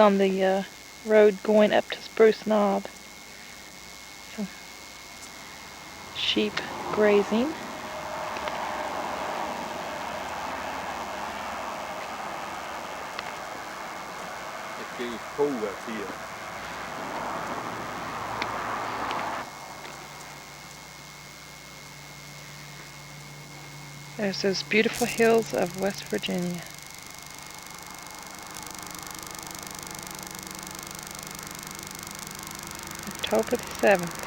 on the road going up to Spruce Knob. Some sheep grazing. It's getting cold up here. There's those beautiful hills of West Virginia. October the 7th.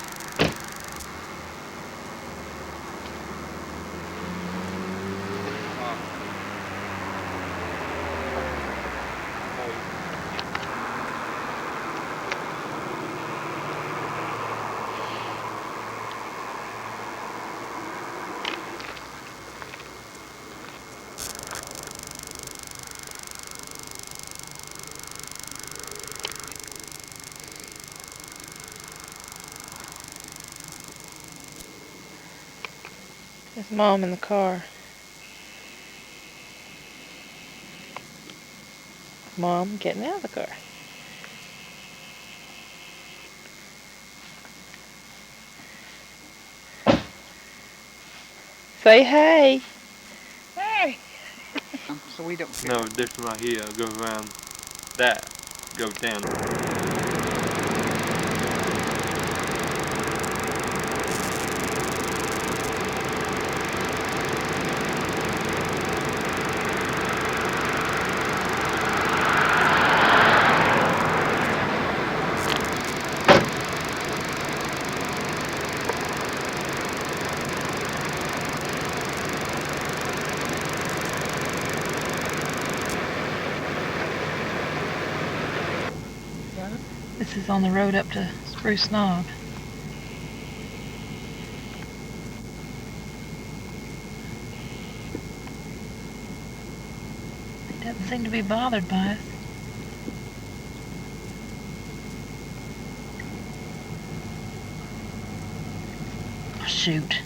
There's Mom in the car. Mom getting out of the car. Say hey. Hey! So we don't care. No, this one right here goes around that, goes down. This is on the road up to Spruce Knob. He doesn't seem to be bothered by us. Oh, shoot.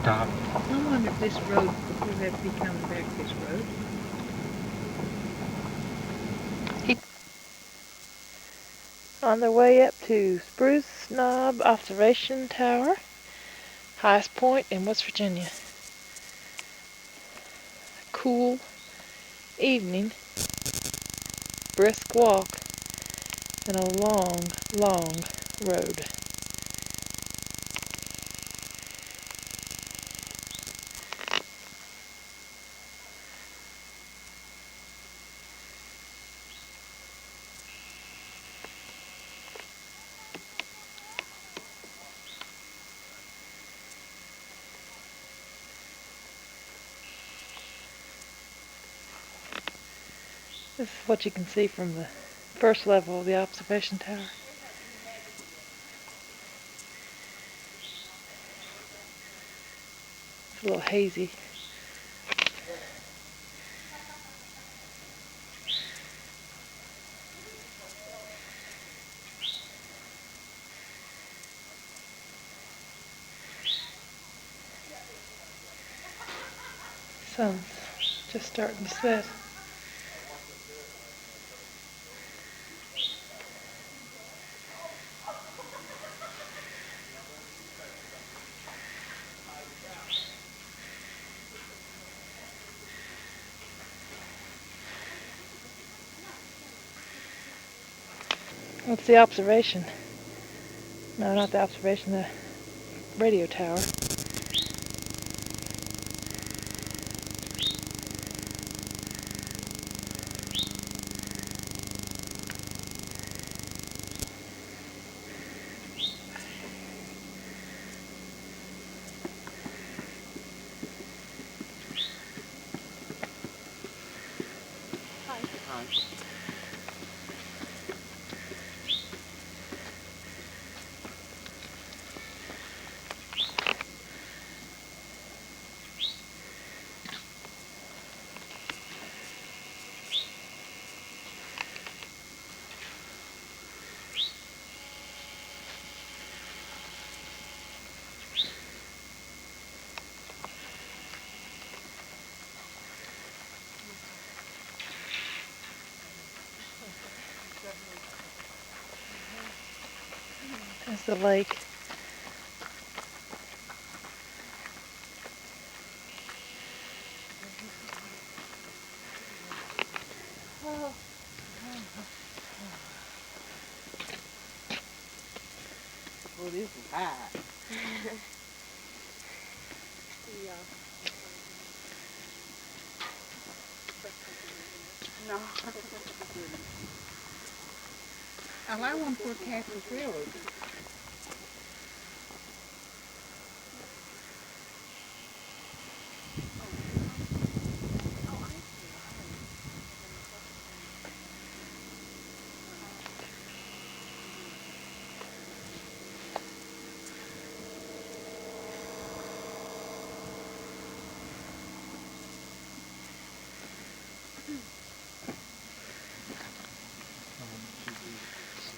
Stop. I wonder if this road will ever be coming back this road. On their way up to Spruce Knob Observation Tower, highest point in West Virginia. Cool evening, brisk walk, and a long, long road. This is what you can see from the first level of the observation tower. It's a little hazy. Sun's just starting to set. What's the observation? No, not the observation, the radio tower. There's the lake. Oh, this is hot. No. I like one for Kack's Railroad.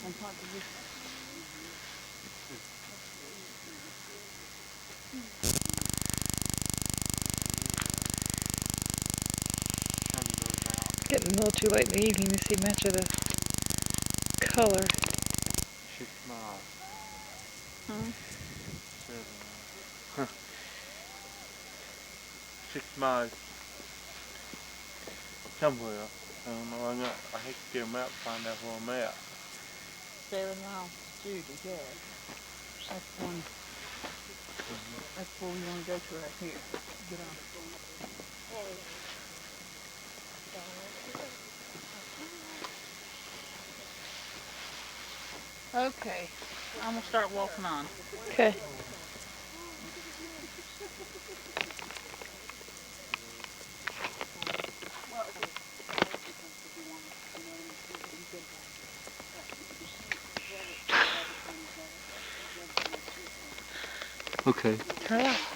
On top of this. Getting a little too late in the evening to see much of the color. 6 miles. Huh? 7. 6 miles somewhere. I don't know. I hate to get a map, find out where I'm at. 7 miles to the gas. That's one. That's where we want to go to right here. Get on. Okay, I'm gonna start walking on. Okay. Okay. Turn it off.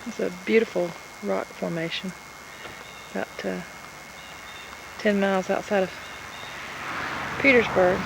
It's a beautiful rock formation. About 10 miles outside of Petersburg.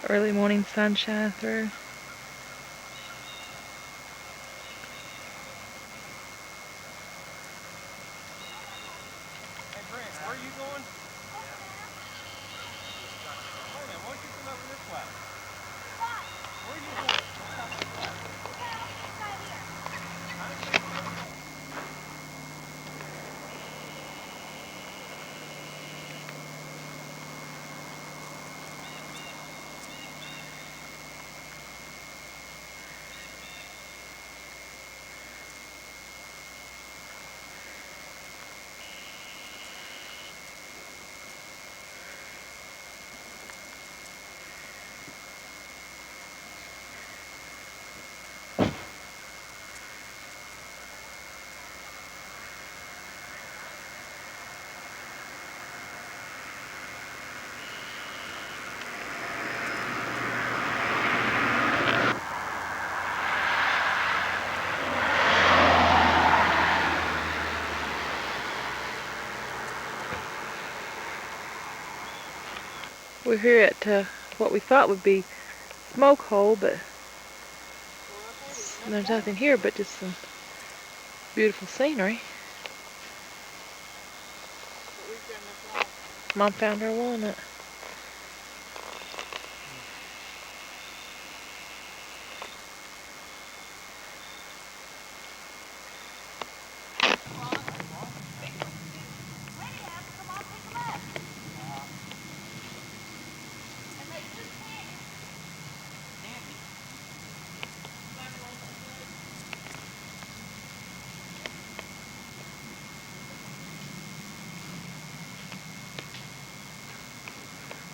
Early morning sunshine through. Hey Brent, where are you going? We're here at what we thought would be smoke hole, but there's nothing here but just some beautiful scenery. Mom found her walnut.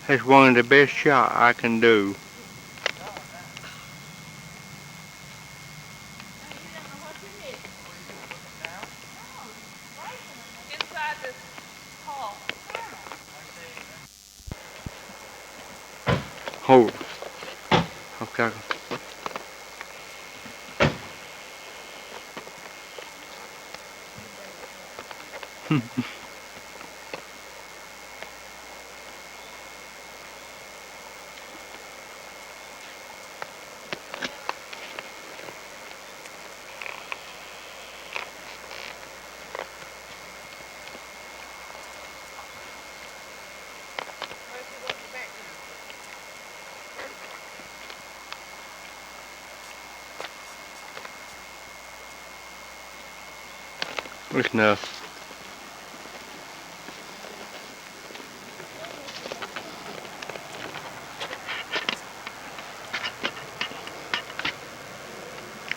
That's one of the best shots I can do. Inside this hall. Hold. Okay. It's enough.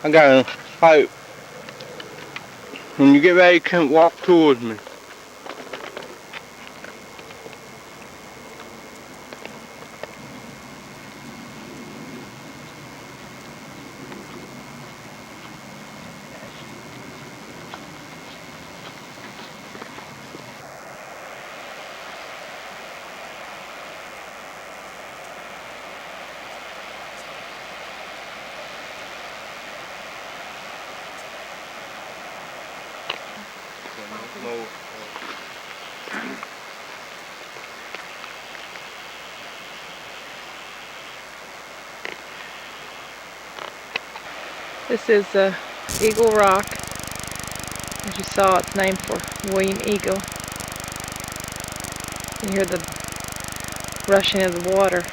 I got a pipe. When you get ready, come walk towards me. This is Eagle Rock. As you saw, it's named for William Eagle. You hear the rushing of the water.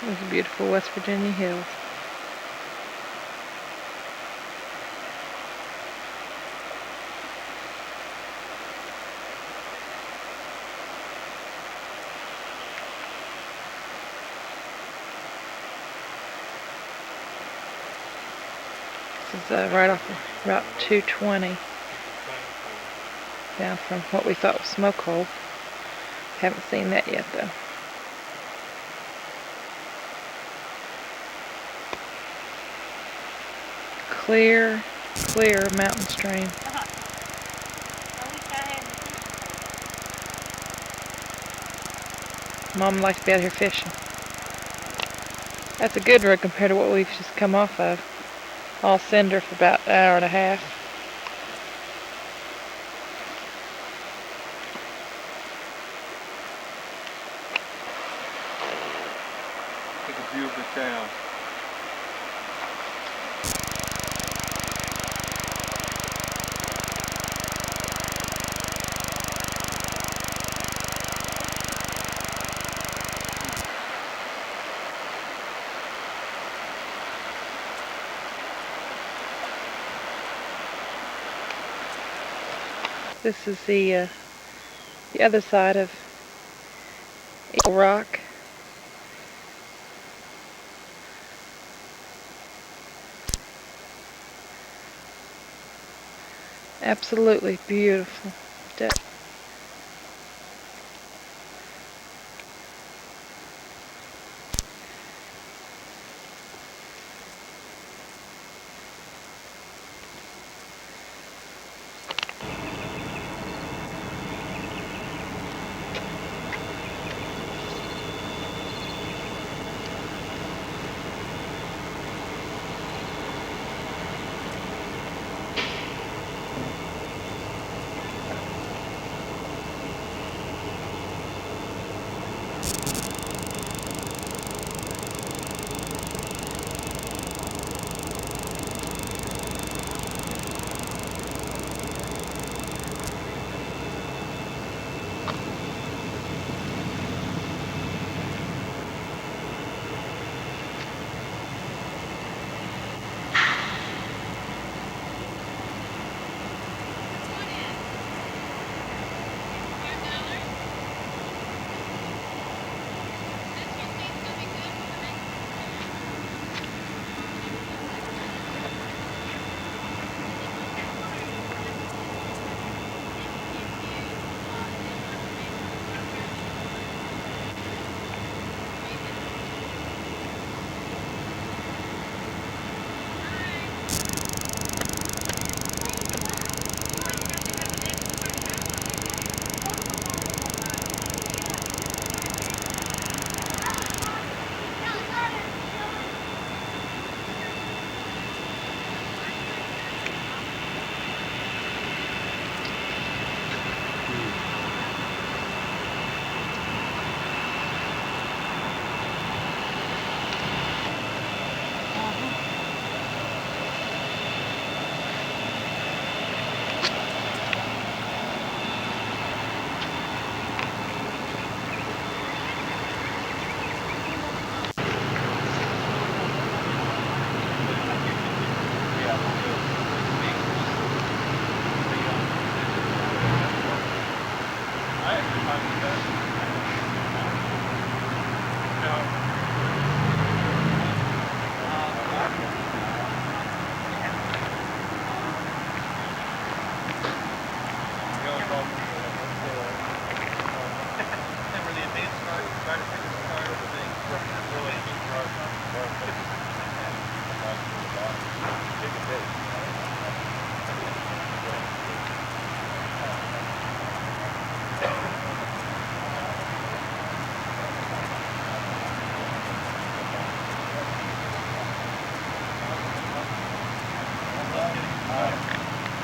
Those beautiful West Virginia hills. This is right off Route 220. Down from what we thought was smoke hole. Haven't seen that yet though. Clear, clear mountain stream. Mom likes to be out here fishing. That's a good road compared to what we've just come off of. All cinder for about an hour and a half. Take a beautiful sound. This is the other side of Eagle Rock. Absolutely beautiful.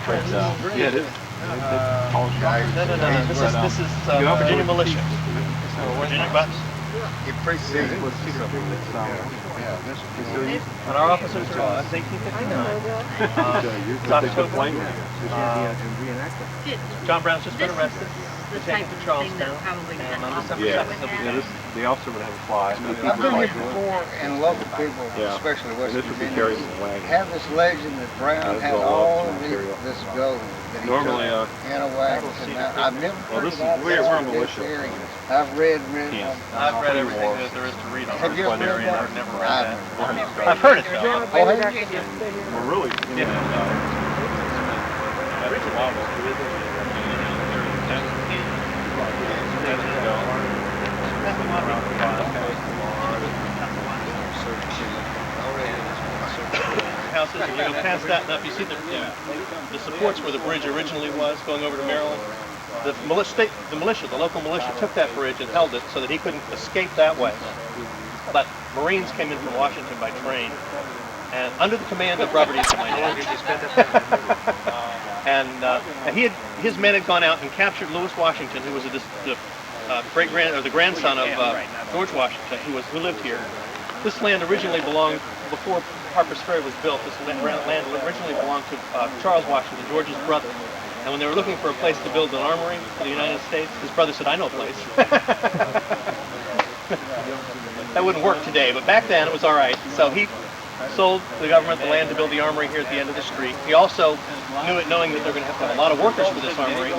Yeah, it is. No, this is Virginia militia. Virginia butts. It precedes. And our officers are, it's 1859. It's October. John Brown's just been arrested. They're taken to Charlestown. And on December 2nd, The officer would have a fly. I've been here before, and local people, especially West Virginia, have this legend that Brown had all of this gold that he Normally, took in a wagon. I've never heard this is about we're this militia. area. I've read I've read everything that there is to read on Have you ever Fun area, and read I've never that? read that. I've heard it though. Oh, have you? Well, really, Houses, and you go past that, and up you see the supports where the bridge originally was, going over to Maryland. The local militia took that bridge and held it so that he couldn't escape that way. But Marines came in from Washington by train, and under the command of Robert E. And his men had gone out and captured Lewis Washington, who was the grandson of George Washington, who lived here. This land originally belonged, before Harper's Ferry was built, this land originally belonged to Charles Washington, George's brother. And when they were looking for a place to build an armory for the United States, his brother said, I know a place. That wouldn't work today, but back then it was all right. So he sold the government the land to build the armory here at the end of the street. He also knew it, knowing that they're going to have a lot of workers for this armory.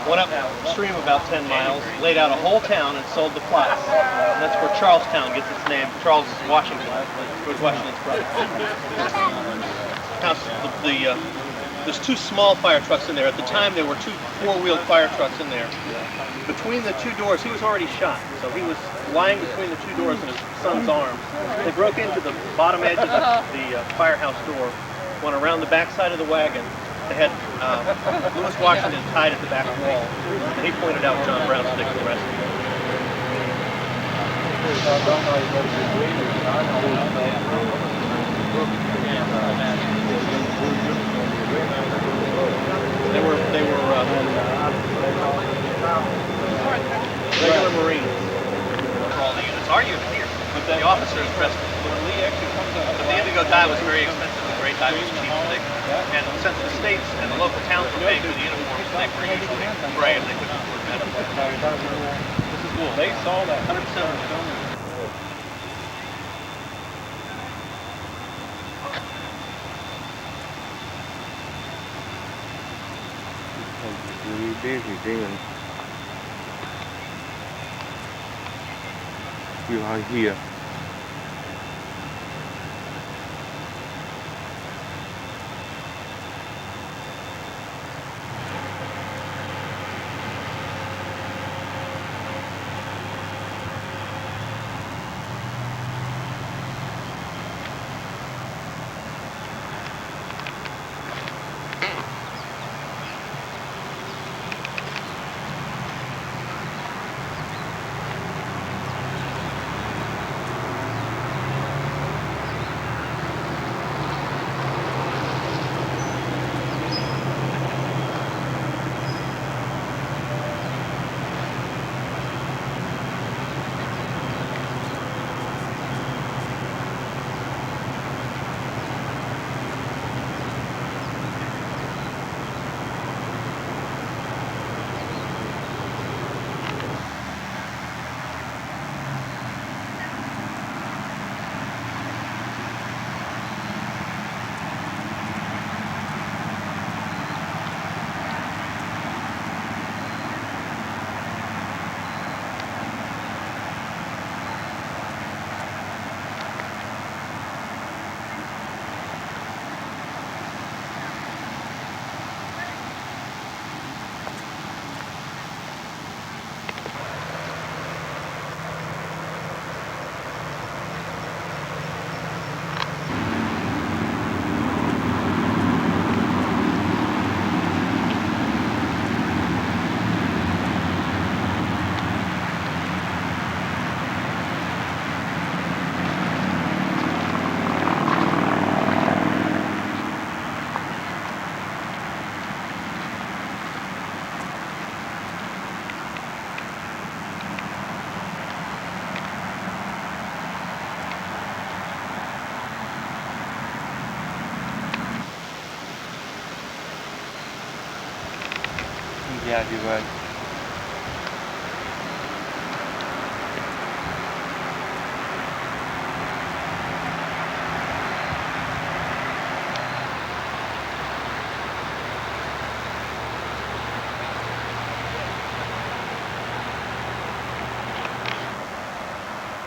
Went upstream about 10 miles, laid out a whole town, and sold the plots. And that's where Charlestown gets its name, Charles Washington, George Washington's brother. Now, there's two small fire trucks in there. At the time, there were two four-wheeled fire trucks in there. Between the two doors, he was already shot, so he was lying between the two doors in his son's arms. They broke into the bottom edge of the firehouse door, went around the backside of the wagon. They had Lewis Washington tied at the back wall, and he pointed out John Brown's stick to arrest him. They were regular Marines. All the units are units here, but the officers dressed. But the indigo dye was very expensive. The gray dye was cheap, and since the states and the local towns were paying for the uniforms, they were usually gray if they couldn't afford metal. This is wool. They saw that 100%. really busy doing. You are here. Yeah, you're right.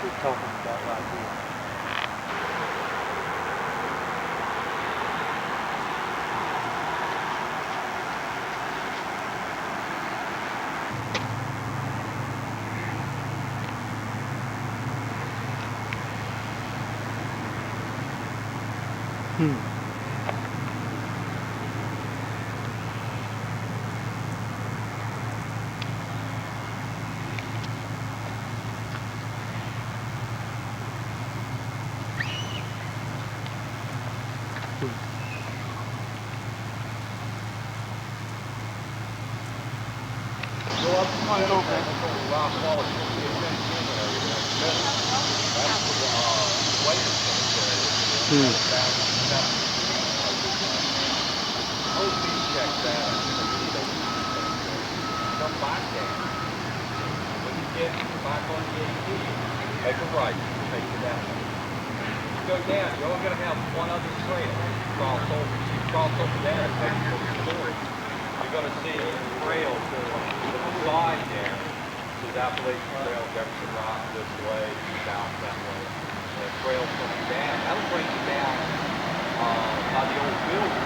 We're talking about right here. Come back down. When you get back on the 18, make a right, take it down. You go down, you're only going to have one other trail. Cross over there and take it to the store. You're going to see a trail to the side there. This is Appalachian Trail, Jefferson Rock this way, south that way. And the trail comes down. That'll bring you down by the old building.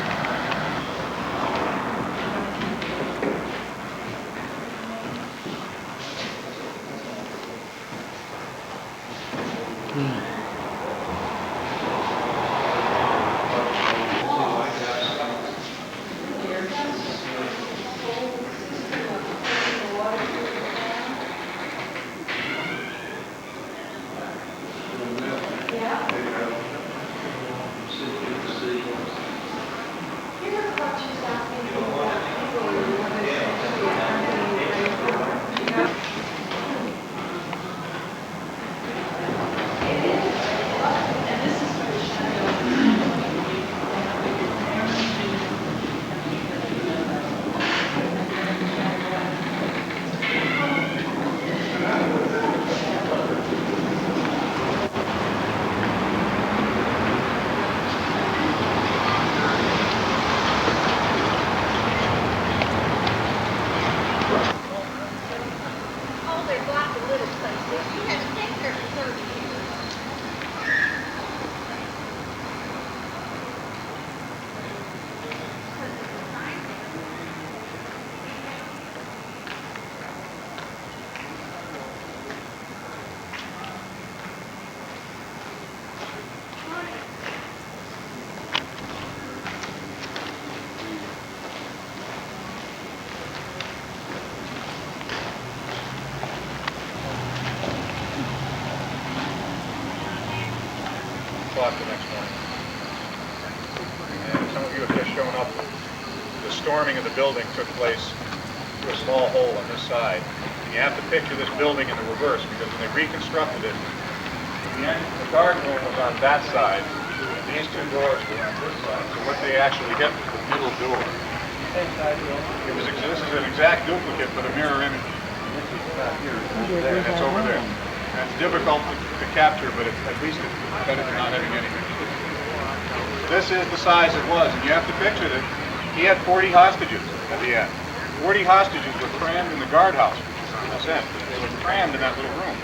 The next morning. And some of you have just shown up. The storming of the building took place through a small hole on this side. And you have to picture this building in the reverse because when they reconstructed it, the guard room was on that side. And these two doors were on this side. So what they actually hit was the middle door. This is an exact duplicate but a mirror image. And it's over there. And it's difficult to capture, but at least it's better than not having anything. This is the size it was, and you have to picture that he had 40 hostages at the end. 40 hostages were crammed in the guardhouse. They were crammed in that little room.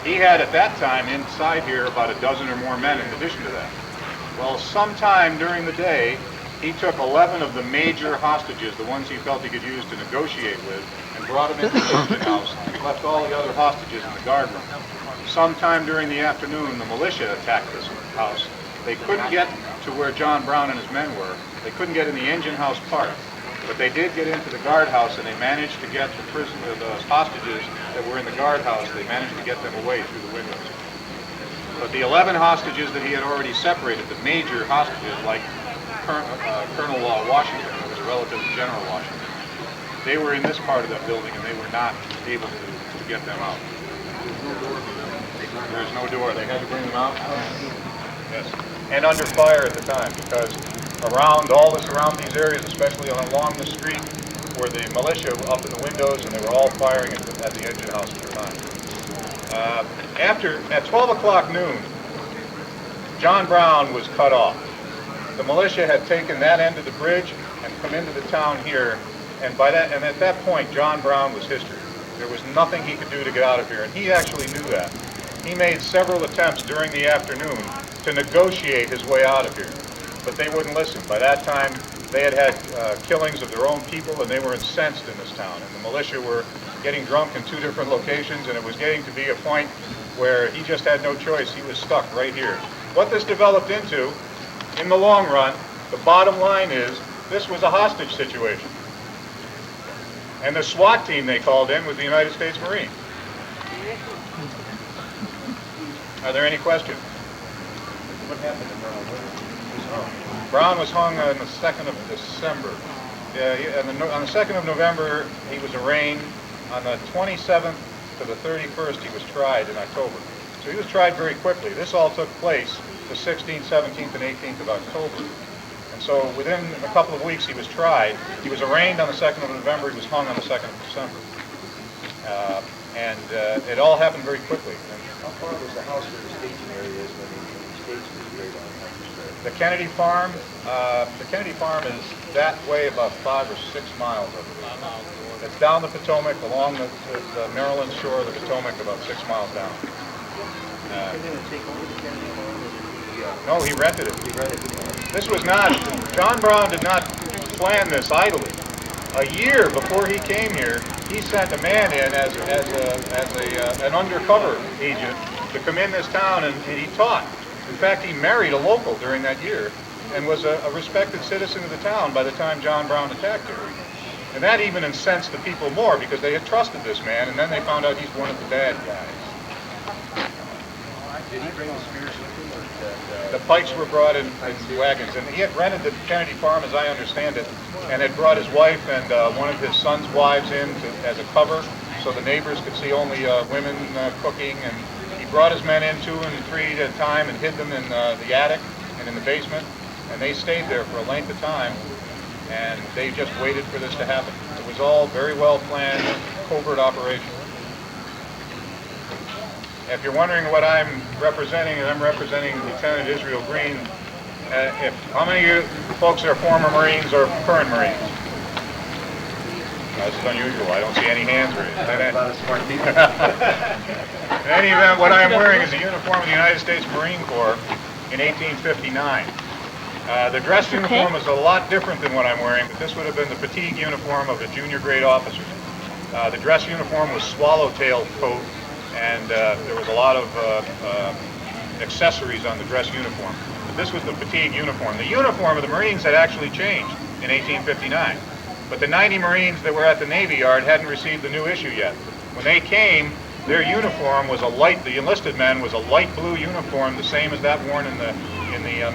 He had at that time inside here about a dozen or more men in addition to that. Well, sometime during the day, he took 11 of the major hostages, the ones he felt he could use to negotiate with, and brought them into the engine house and left all the other hostages in the guard room. Sometime during the afternoon, the militia attacked this house. They couldn't get to where John Brown and his men were. They couldn't get in the engine house part, but they did get into the guardhouse, and they managed to get the hostages that were in the guardhouse. They managed to get them away through the windows. But the 11 hostages that he had already separated, the major hostages, like Colonel Washington, who was a relative of General Washington, they were in this part of that building, and they were not able to get them out. There's no door. They had to bring them out. Yes. And under fire at the time, because around these areas, especially along the street were the militia up in the windows, and they were all firing at the engine house at the time. At 12 o'clock noon, John Brown was cut off. The militia had taken that end of the bridge and come into the town here, and at that point, John Brown was history. There was nothing he could do to get out of here, and he actually knew that. He made several attempts during the afternoon to negotiate his way out of here, but they wouldn't listen. By that time, they had killings of their own people, and they were incensed in this town. And the militia were getting drunk in 2 different locations, and it was getting to be a point where he just had no choice. He was stuck right here. What this developed into, in the long run, the bottom line is, this was a hostage situation. And the SWAT team they called in was the United States Marine. Are there any questions? What happened to Brown? Brown was hung on the 2nd of December. On the 2nd of November, he was arraigned. On the 27th to the 31st, he was tried in October. So he was tried very quickly. This all took place the 16th, 17th, and 18th of October. And so within a couple of weeks, he was tried. He was arraigned on the 2nd of November. He was hung on the 2nd of December. It all happened very quickly. How far was the house where the staging area is when they staged the parade on Hunter's The Kennedy Farm is that way about 5 or 6 miles over there. It's down the Potomac, along the Maryland shore of the Potomac, about 6 miles down. No, he rented it. This was not, John Brown did not plan this idly. A year before he came here, he sent a man in as an undercover agent to come in this town, and he taught. In fact, he married a local during that year and was a respected citizen of the town by the time John Brown attacked here. And that even incensed the people more because they had trusted this man, and then they found out he's one of the bad guys. Did he bring the spears with him? The pikes were brought in wagons, and he had rented the Kennedy Farm, as I understand it, and had brought his wife and one of his son's wives in as a cover, so the neighbors could see only women cooking. And he brought his men in 2 and 3 at a time and hid them in the attic and in the basement, and they stayed there for a length of time, and they just waited for this to happen. It was all very well planned, covert operation. If you're wondering what I'm representing, I'm representing Lieutenant Israel Green. How many of you folks are former Marines or current Marines? This is unusual. I don't see any hands raised. In any event, what I'm wearing is a uniform of the United States Marine Corps in 1859. The dress uniform is a lot different than what I'm wearing, but this would have been the fatigue uniform of a junior grade officer. The dress uniform was swallowtail coat, and there was a lot of accessories on the dress uniform. But this was the fatigue uniform. The uniform of the Marines had actually changed in 1859, but the 90 Marines that were at the Navy Yard hadn't received the new issue yet. When they came, their uniform was the enlisted men was a light blue uniform, the same as that worn in the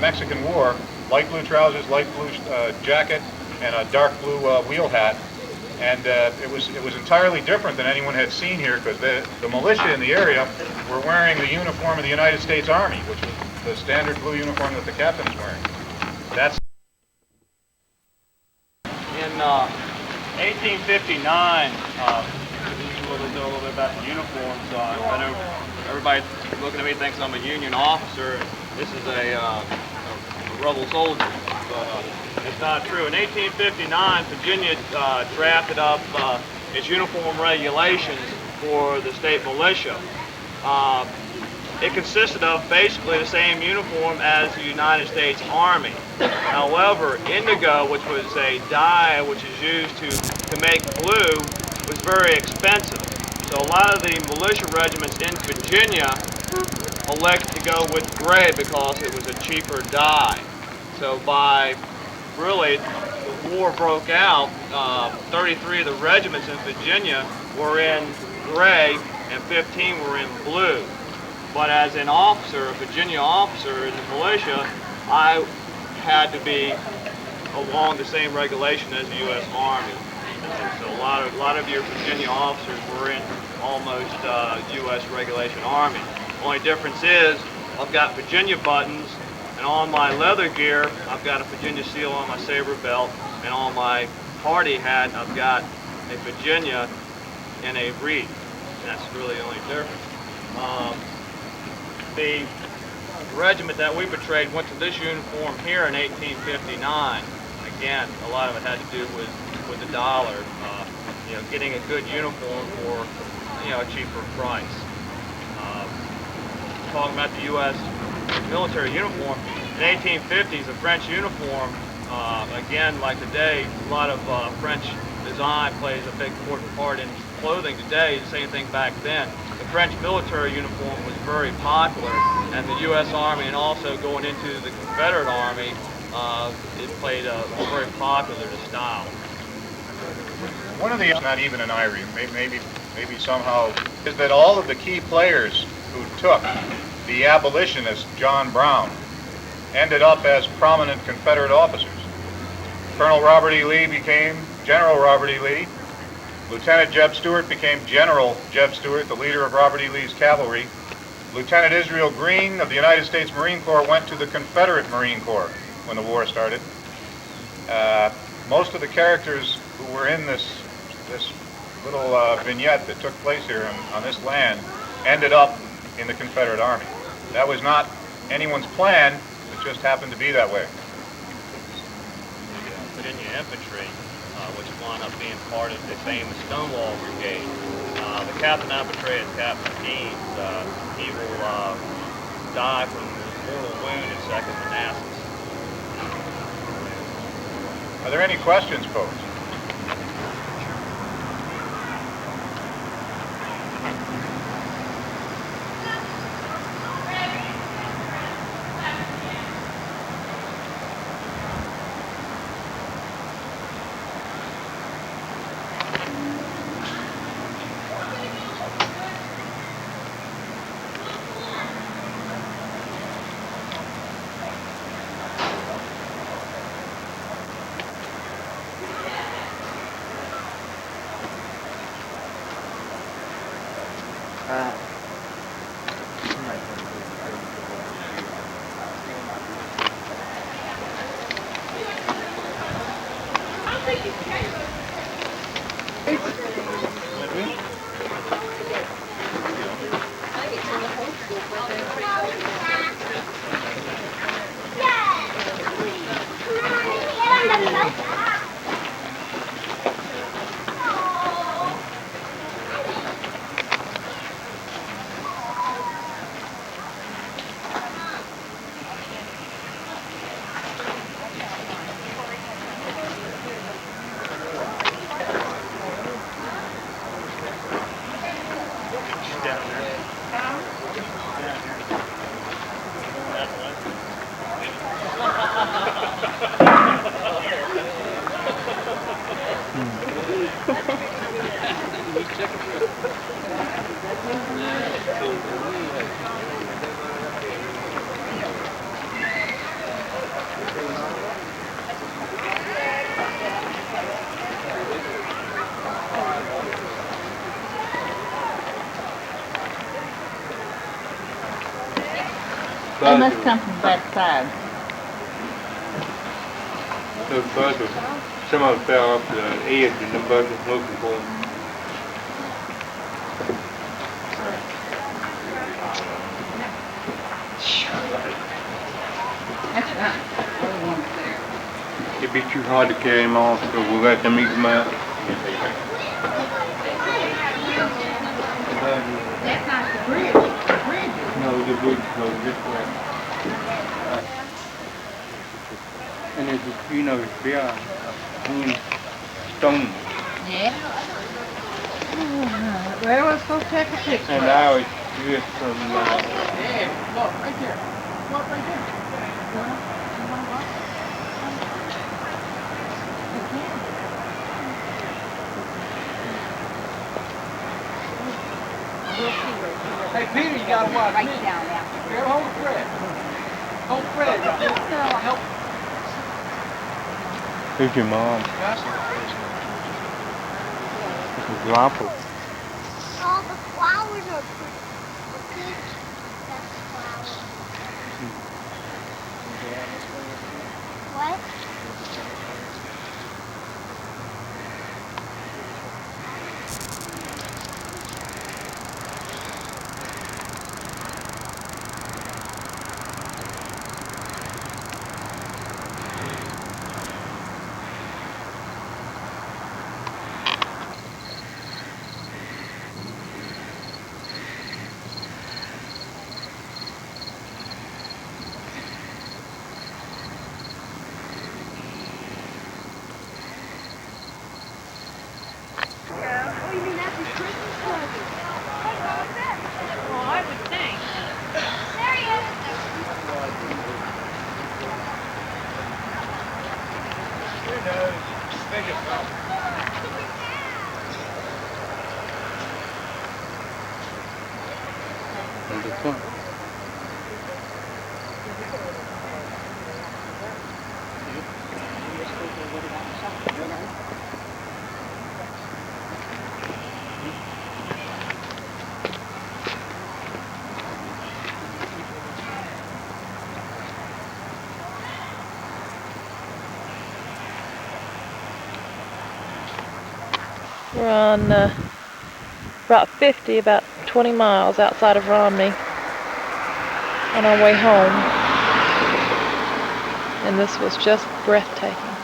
Mexican War. Light blue trousers, light blue jacket, and a dark blue wheel hat. And it was entirely different than anyone had seen here, because the militia in the area were wearing the uniform of the United States Army, which was the standard blue uniform that the captain is wearing. That's in 1859. Just a little bit about the uniforms. I know everybody looking at me thinks I'm a Union officer. This is a rebel soldier, but it's not true. In 1859, Virginia drafted up its uniform regulations for the state militia. It consisted of basically the same uniform as the United States Army. However, indigo, which was a dye which is used to make blue, was very expensive. So a lot of the militia regiments in Virginia elected to go with gray because it was a cheaper dye. So by really the war broke out, 33 of the regiments in Virginia were in gray and 15 were in blue. But as an officer, a Virginia officer in the militia, I had to be along the same regulation as the U.S. Army. And so a lot of your Virginia officers were in almost U.S. regulation Army. Only difference is I've got Virginia buttons, and on my leather gear I've got a Virginia seal on my saber belt, and on my party hat, I've got a Virginia and a Reed. That's really the only difference. The regiment that we betrayed went to this uniform here in 1859. Again, a lot of it had to do with the dollar. Getting a good uniform for a cheaper price. Talking about the U.S. military uniform, in the 1850s, the French uniform, again, like today, a lot of French design plays a big important part in clothing today. The same thing back then. The French military uniform was very popular, and the U.S. Army, and also going into the Confederate Army, it played a very popular style. One of the, not even an Irie, maybe somehow, is that all of the key players who took the abolitionist John Brown ended up as prominent Confederate officers. Colonel Robert E. Lee became General Robert E. Lee. Lieutenant Jeb Stuart became General Jeb Stuart, the leader of Robert E. Lee's cavalry. Lieutenant Israel Green of the United States Marine Corps went to the Confederate Marine Corps when the war started. Most of the characters who were in this little vignette that took place here on this land ended up in the Confederate Army. That was not anyone's plan, it just happened to be that way. The Virginia Infantry, which wound up being part of the famous Stonewall Brigade. The captain I betrayed is Captain Keynes. He will die from a mortal wound in 2nd Manassas. Are there any questions, folks? They must come from the back side. Those buzzers, some of them fell off the edge and the buzzers looking for them. That's right. It'd be too hard to carry them off, so we'll let them eat them out. That's not the bridge. No, the bridge goes this way. And there's it's beyond stone. Yeah. Well, let's go take a picture. And now it's just from Yeah, look, right there. Look, right there. Hey, Peter, you gotta watch Right me. down now. Here, hold Fred. Hold Fred. Help. Who's your mom? Waffle. All the flowers are for kids. That's flowers. What? We're on Route 50, about 20 miles outside of Romney, on our way home. And this was just breathtaking.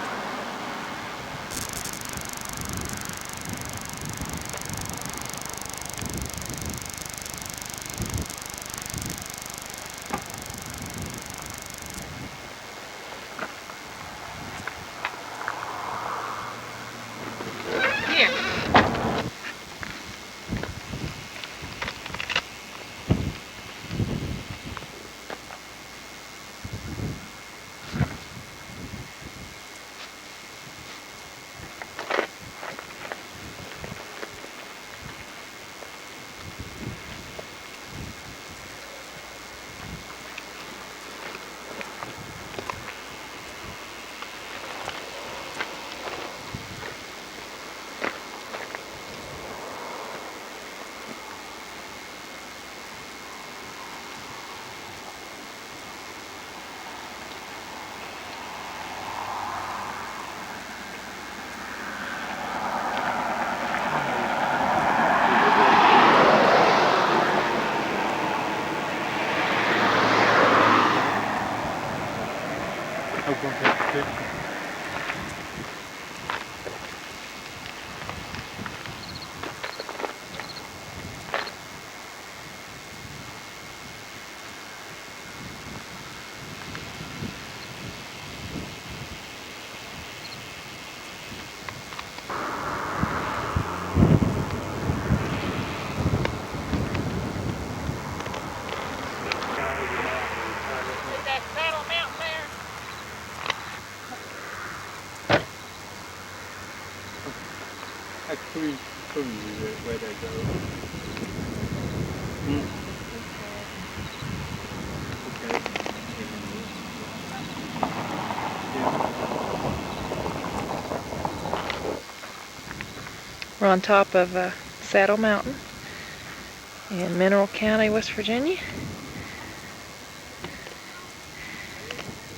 I cruise where they go. We're on top of Saddle Mountain in Mineral County, West Virginia.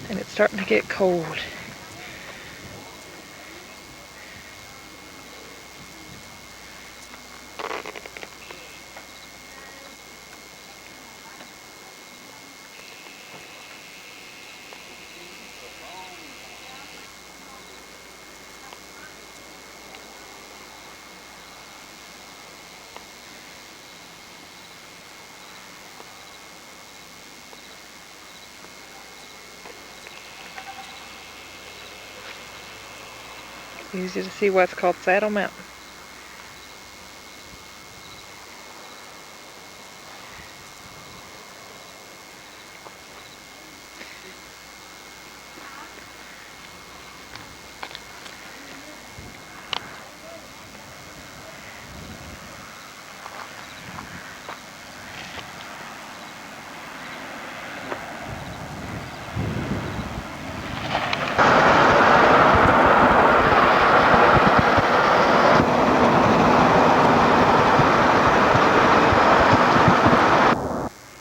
And it's starting to get cold. Easy to see why it's called Saddle Mountain.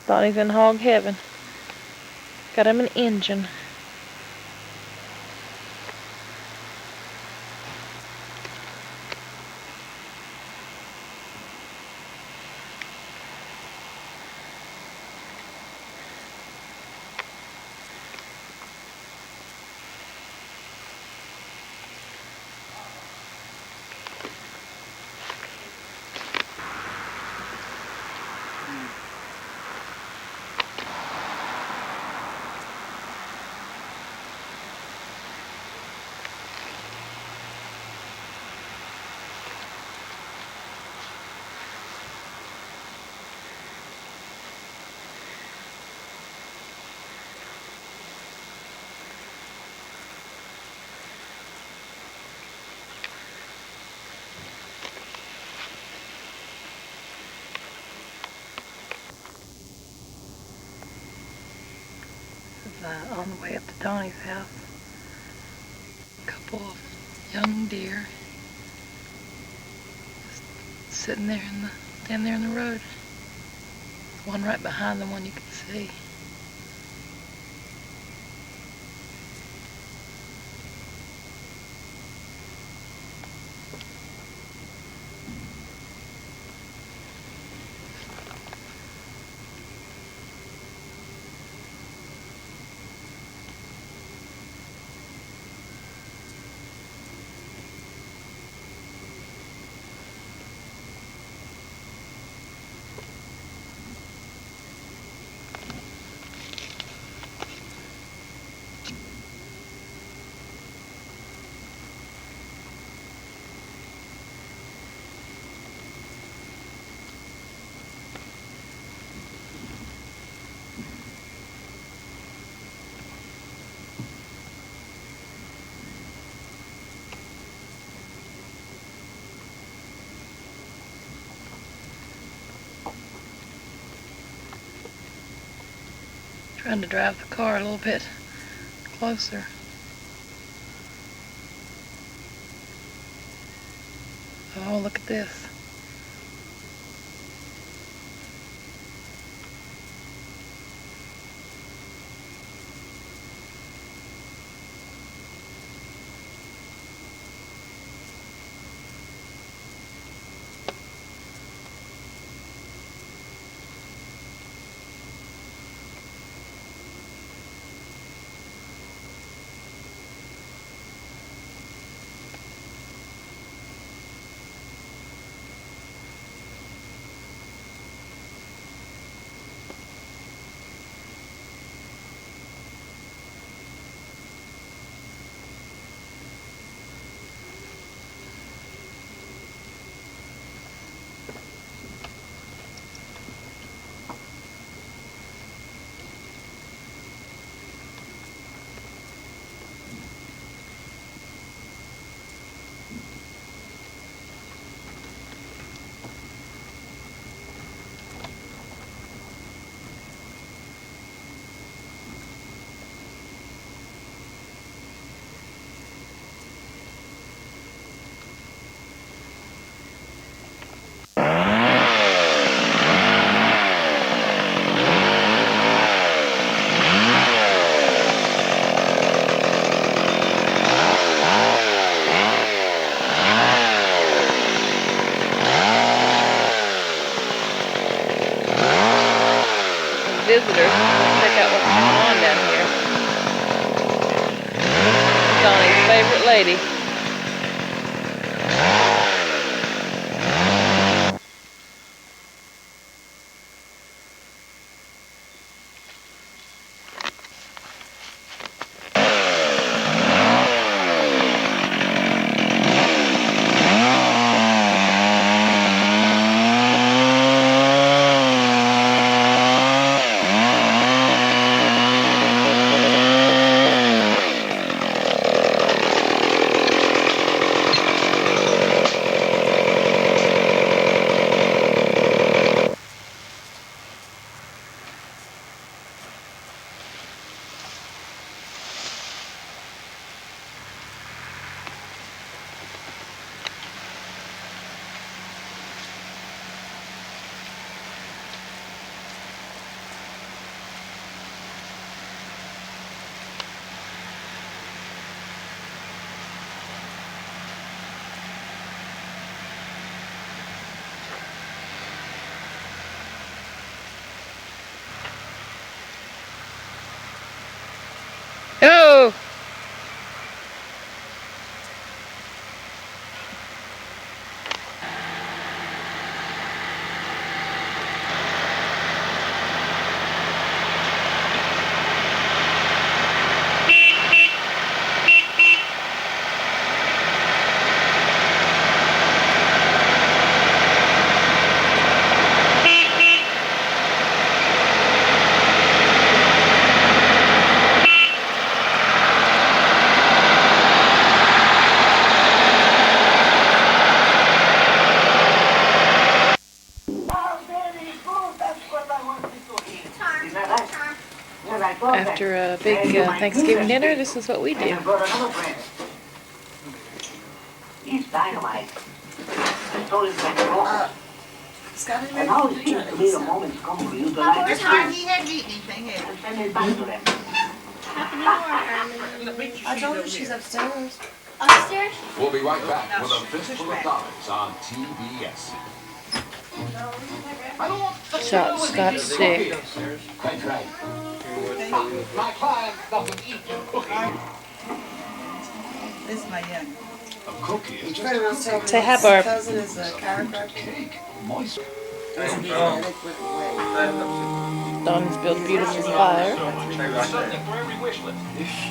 Donnie's in hog heaven. Got him an engine. on the way up to Donnie's house. A couple of young deer just sitting there down there in the road. One right behind the one you can see. Trying to drive the car a little bit closer. Oh, look at this. Visitors check out what's going on down here. Donnie's favorite lady. After a big Thanksgiving dinner, this is what we do. He's dynamite. I told him that and I always seems to be the moment's come for you to like He hadn't eaten anything yet. and send it back to them. I told her she's upstairs. Upstairs? We'll be right back with a fistful of dollars on TBS. Shot Scott sick. That's right. My client doesn't eat cookies. This is my young. A cookie is just Say hi, Barb. Cousin is a chiropractor. cake. Moist. Donnie's built a beautiful fire. Something for every wish list.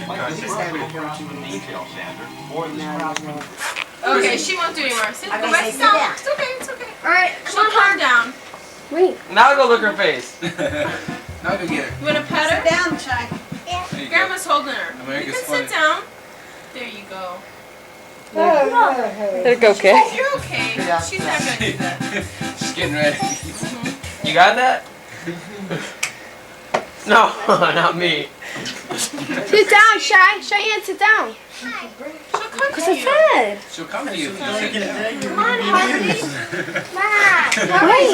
Like the detail standard for this project. Okay, she won't do anymore. Sit, go back sit down. down. It's okay, it's okay. Alright, She'll calm down. Wait. Now go look her face. Now go get her. You want to pet her? Sit down, Shy. Grandma's holding her. America's You can funny. sit down. There you go. There go, Kack. You're okay. She's not going to do that. She's getting ready. You got that? No, not me. Sit down, Shy. Cheyenne, sit down. She'll come Because to I you. said. She'll come to you. Come on, honey. Come on. Wait.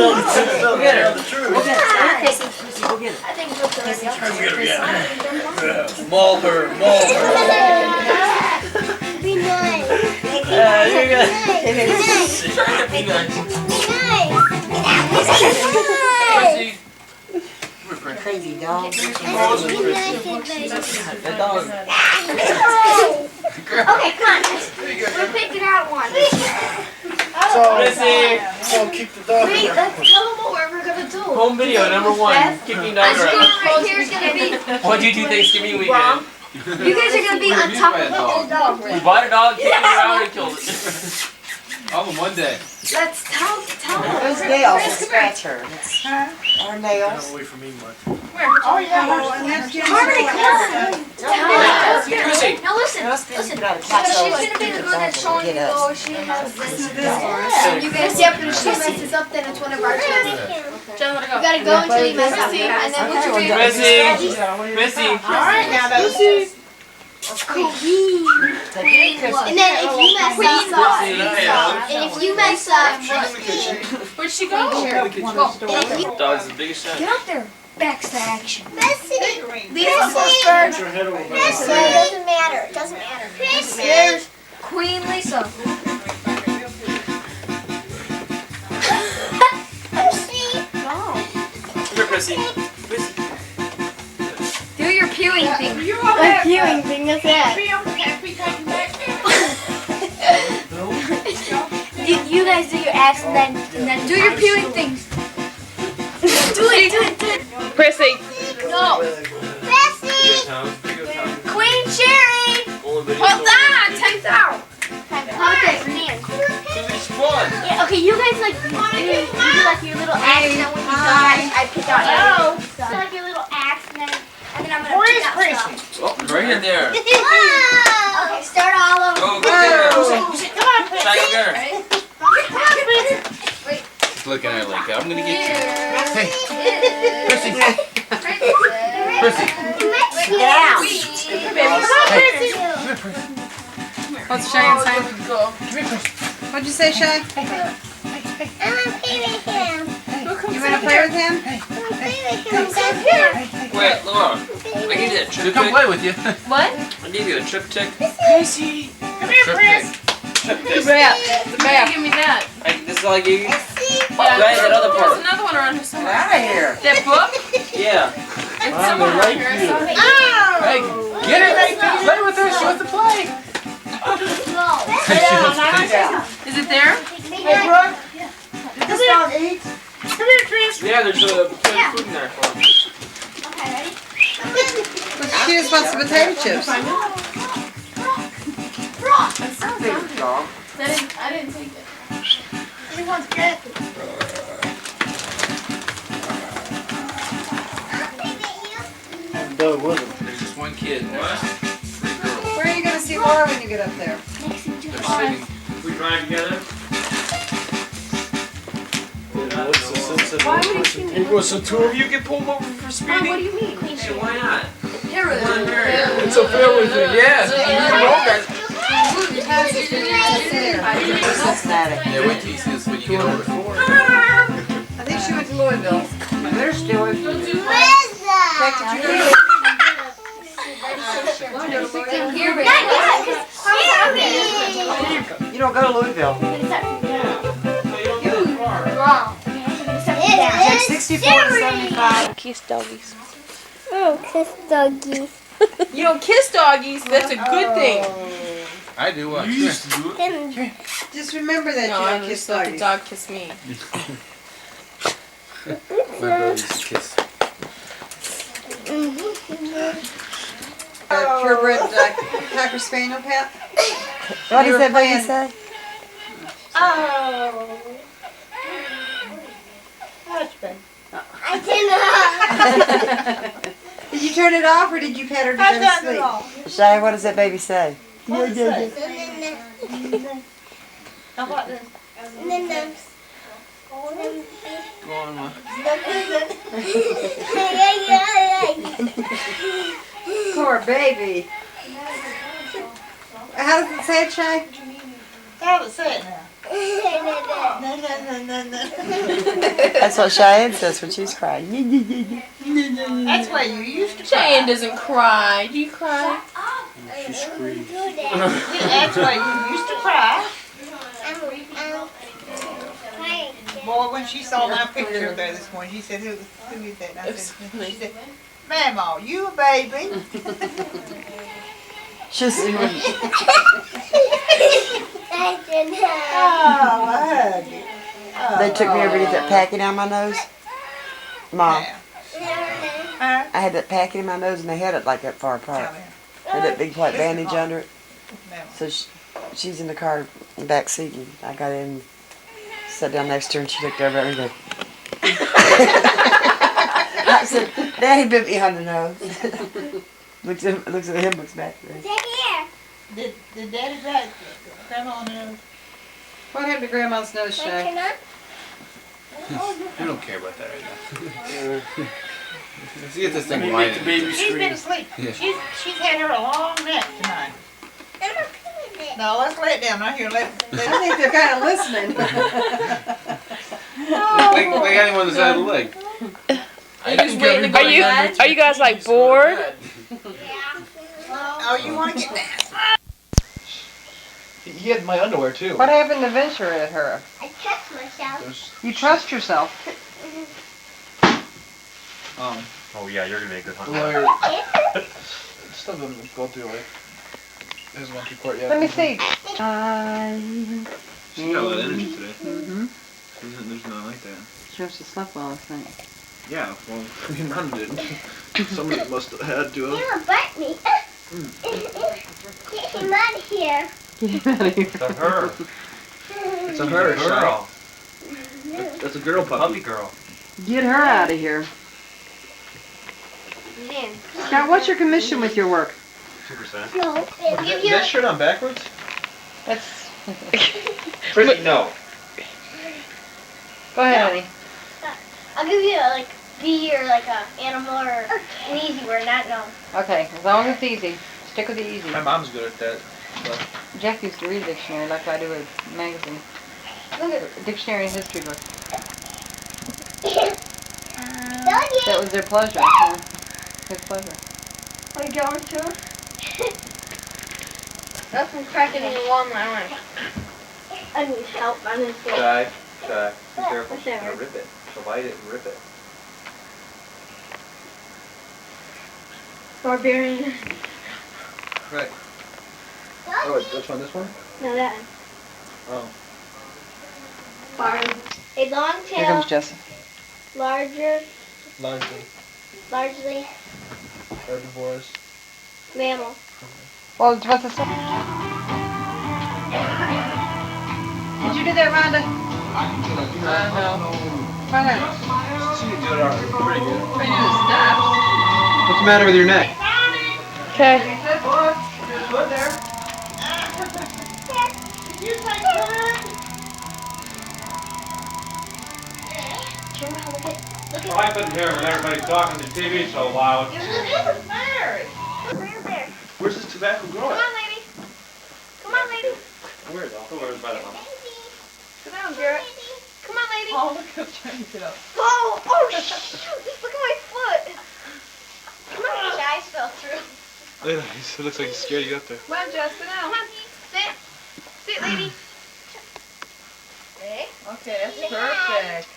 Go get her. Go get it. I think we'll put it Maul her, maul her. Be nice. You're good. Be nice. Trying to be nice. Be nice. Crazy dog. Be nice, That dog. Okay, come on. We're picking out one. Missy. Keep the dog. Wait, let's tell them what we're gonna do. Home video number 1. Kicking dog This one around. right here is gonna be. What'd you do Thanksgiving weekend? You guys are gonna be on top of the dog. We bought a dog, kicked it around, and killed it. All in one day. Let's tell them. Those nails will scratch her. Our nails. Away from me much. Oh, yeah. And that's Harmony, come on. Chrissy. Now listen. She's gonna be the one that's showing you though. She has this. You guys, yep, if she messes up, then it's one of our children. Jen, let her You go. gotta go until you mess up. And then what's your favorite? Missy. Alright, now those. Cool. And then if you mess up, and if you mess up, Where'd she go? Dog's the biggest shot. get up there. Backs to action. Bessie. Lisa Forsberg. Put your head over there. It doesn't matter. It doesn't matter. There's Queen Lisa. Come here, Chrissy. Do your pewing thing. You're The pewing thing, that's it. You guys do your acts and then do your pewing things. Do it. Prissy. Go. Bessie. Queen Cherry. Hold on. Time's out. Okay, man. Yeah, okay, you guys like you do like your little acts and then when you die, I pick out you. So like your little acts and then I'm gonna pick out stuff. Oh, right in there. Okay, start all over. Go get her. Come on, Try to get her. Wait. She's looking at her like, I'm gonna get you. Hey, Prissy. Prissy. Get out. What's Cheyenne's time? What'd you say, Shy? I want to play with him. You wanna play with him? Wait, Laura. I gave you a She'll trip come tick. play with you. What? I gave you a trip tick. Chrissy. Come here, Chris. Trip tick. Yeah, give me that. This is all I gave you? Yeah, Right, that other there's part. another one around here somewhere. Out of here. That book? Yeah. It's somewhere around here. Hey, get her, Nathan. Play with her. She wants to play. Is it there? Hey, Brooke. Did this dog eat? Yeah, there's a food in there for him. Okay, ready? She just wants the potato chips. Big dog. I didn't take it. He wants bread. I'm done with him. There's just one kid. What? Where are you gonna see Laura when you get up there? Next to They're sitting. We drive together? What's the sense of Why would you Hey, well, so two of you get pulled over for Mom, speeding? what do you mean? Queen Hey, Cherry. why not? Yeah, so fair with you, yes. Cincinnati. Yeah, wait till you see this when you get over it. I think she went to Louisville. They're still with you. Kack, did you go You don't go to Louisville. Take 64 to 75. Kiss doggies. Oh, kiss doggies. You don't kiss doggies. That's a good thing. I do what? You used to do it. Just remember that No, you I don't kiss just let the doggies. dog kiss me. My brother used to kiss. Purebred Cocker Spaniel, Pat? What does that baby say? Oh. Husband. I didn't. Did you turn it off or did you pat her to go to sleep? Shay, what does that baby say? What does it say? Go on, Ma. Poor baby. How does it say it, Shay? How does it say it now? That's what Cheyenne says when she's crying. That's why you used to cry. Cheyenne doesn't cry. Do you cry? She screams. That's why you used to cry. Boy, when she saw my picture there this morning, she said, who is that? And I said, she said, Mama, you a baby. She's Oh, I hugged you. They took me over to get that packing out of my nose. Mom, I had that packing in my nose and they had it like that far apart. Had that big white bandage under it. So she's in the car in the back seat and I got in, sat down next to her and she looked over at me and goes, I said, Daddy bit me on the nose. looks at him, looks back at me. Did Daddy bite Grandma's nose? What happened to Grandma's nose, Shay? We don't care about that right now. Let's get this thing whining. She's been asleep. Yeah. She's had her a long nap tonight. No, let's lay it down right here. I think they're kind of listening. They got him on the side of the leg. Are you guys like bored? Oh, you want to get that? He had my underwear too. What happened to venture at her? I trust myself. You trust yourself. Oh yeah, you're gonna be a good hunter. Still doesn't go through like. Hasn't gone through court yet. Let me see. She got a lot of energy today. Mm-hmm. There's nothing like that. She must have slept well last night. Yeah, well, none didn't. Somebody must have had to have. You bite me. Get him out of here. Get him out of here. It's a her. It's a her, Girl. That's a girl puppy. Puppy girl. Get her out of here. Scott, what's your commission with your work? 2%. No, it'll give you Is that shirt on backwards? That's. Pretty no. Go ahead, honey. I'll give you a bee or a animal or an easy word, not no. Okay, as long as it's easy. Stick with the easy. My mom's good at that. So. Jack used to read a dictionary like I do a magazine. A dictionary and history book. That was their pleasure. Yeah. His pleasure. Are you going to? That's some cracking in along my line. I need help. I'm in pain. Shy. Be careful. What's She's that gonna word? rip it. She'll bite it and rip it. Barbarian. Right. Oh, which one? This one? No, that one. Oh. Barb. A long Here comes tail, Jesse. Largely. largely Herbivores. mammal. Well, what's this one? Did you do that, Rhonda? No. Why not? She can do it already. Pretty good. I do the steps. What's the matter with your neck? Okay. Good there. I couldn't hear when everybody's talking to TV so loud. Where's there? tobacco grow Come at? on, lady. Come on, lady. Where though? Where is by the house? Sit down, Garrett. Come on, lady. Oh, look how trying to get up. Oh, oh, shoot. Look at my foot. Come on, his eyes fell through. It looks like he's scared to get up there. Come on, Jess, sit down. Come on, sit. Sit, lady. Hey. Okay, that's perfect.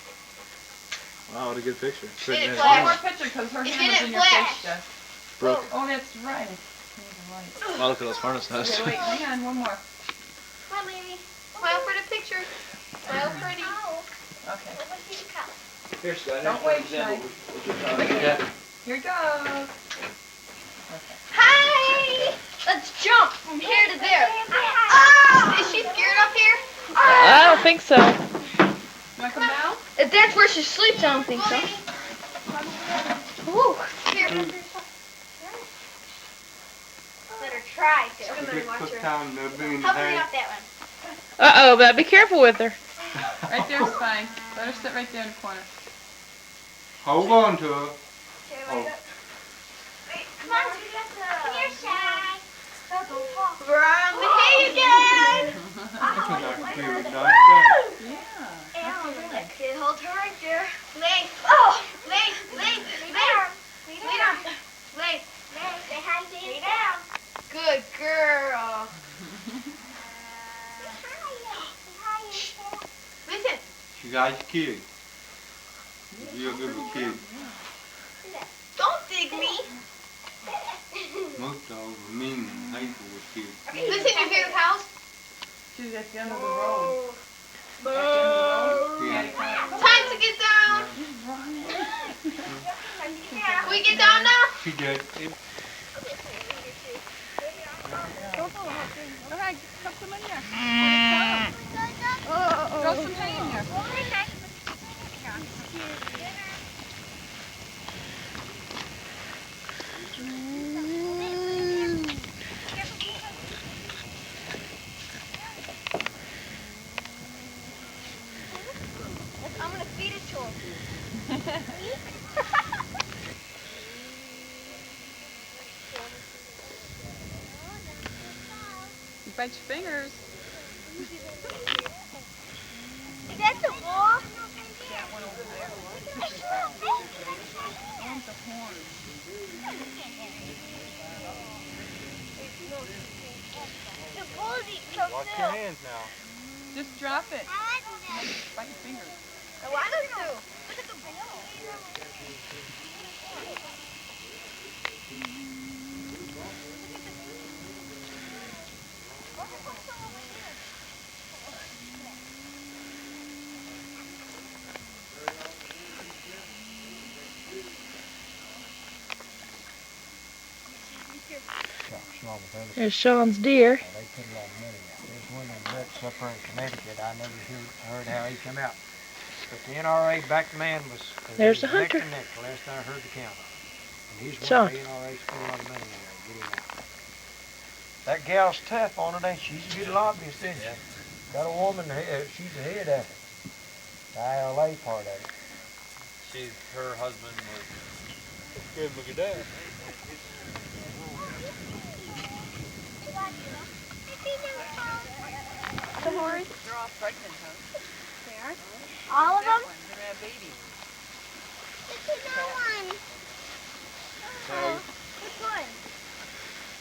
Wow, what a good picture. Did it One flash? more picture because her It hand was in didn't your flash. face, Jess. Broke. Oh, that's right. It's right. Wow, look at those harness nests. Okay, wait, hang on, one more. Come on, lady. Smile for the picture. Smile pretty. Okay. Here, Scott. Don't wait, Shy. Yeah. Here it goes. Hi! Let's jump from here to there. Oh! Is she scared up here? I don't think so. Want to come down? If that's where she sleeps, I don't think so. Woo! Here. Let her try to. Come on, watch her. Help me up that one. Uh-oh, but be careful with her. Right there's fine. Let her sit right there in the corner. Hold on to her. Wait, come on, come here, Shy. We're on the hay again. Kid, hold her right there. Lay. Oh, lay. Lay down. Lay. Lay down. Good girl. Listen. You guys kid. You're a good kid. Don't dig me. Most dogs are mean and hateful with kids. Listen, you hear the cows? She's at the end of the road. Yeah. Time to get down. Can we get down now? She did. Okay, put some in there. Throw some hay in there. I'm gonna feed it to him. You bite your fingers. Is that the ball? That one over there. And the horn. The bull's eating so Wash your hands now. Just drop it. Bite your fingers. I want us to. There's Sean's deer. They put a lot of money out. There's one in Dutch up there in Connecticut. I never heard how he come out. But the NRA backed man was There's the neck hunter. to neck the last time I heard the count on it. And he's Sean. one the NRA spent a lot of money in there to get him out. That gal's tough on it, ain't she? She's a good lobbyist, isn't she? Got a woman, she's the head of it. The ILA part of it. Her husband was good. Look at that. The horse? They're all pregnant, huh? They are? All of them? They're gonna have babies. Look at that one. Oh, which one?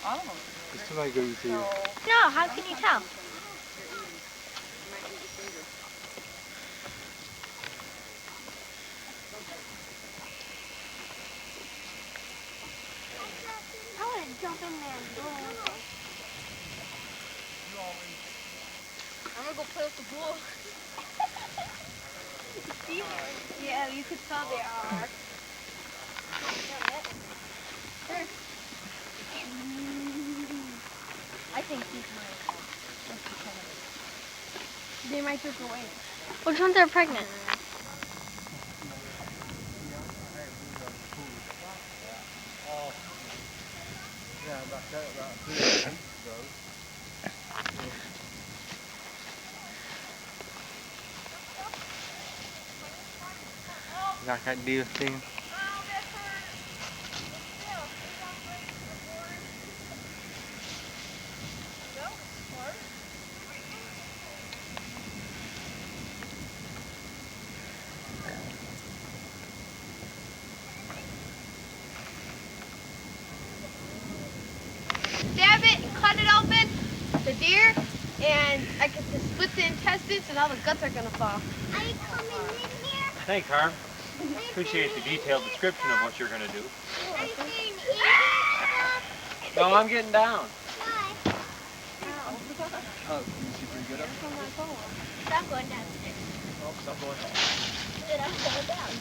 All of them. It's too many good to you. No, how can you tell? I want to jump in there and go. I'm gonna go play with the bull. See? Yeah, you could tell they are. There. I think he's mine. They might just away. Which ones are pregnant? Yeah, about that, about 3 weeks ago. Got that deal thing. cut it open, the deer, and I get to split the intestines and all the guts are gonna fall. Are you coming in here? Thanks, Harm. Appreciate the detailed description of what you're going to do. Are you saying eating? No, I'm getting down. Why? Oh, you see pretty good up? I'm going downstairs. Oh, stop going down. Dude, I'm going down.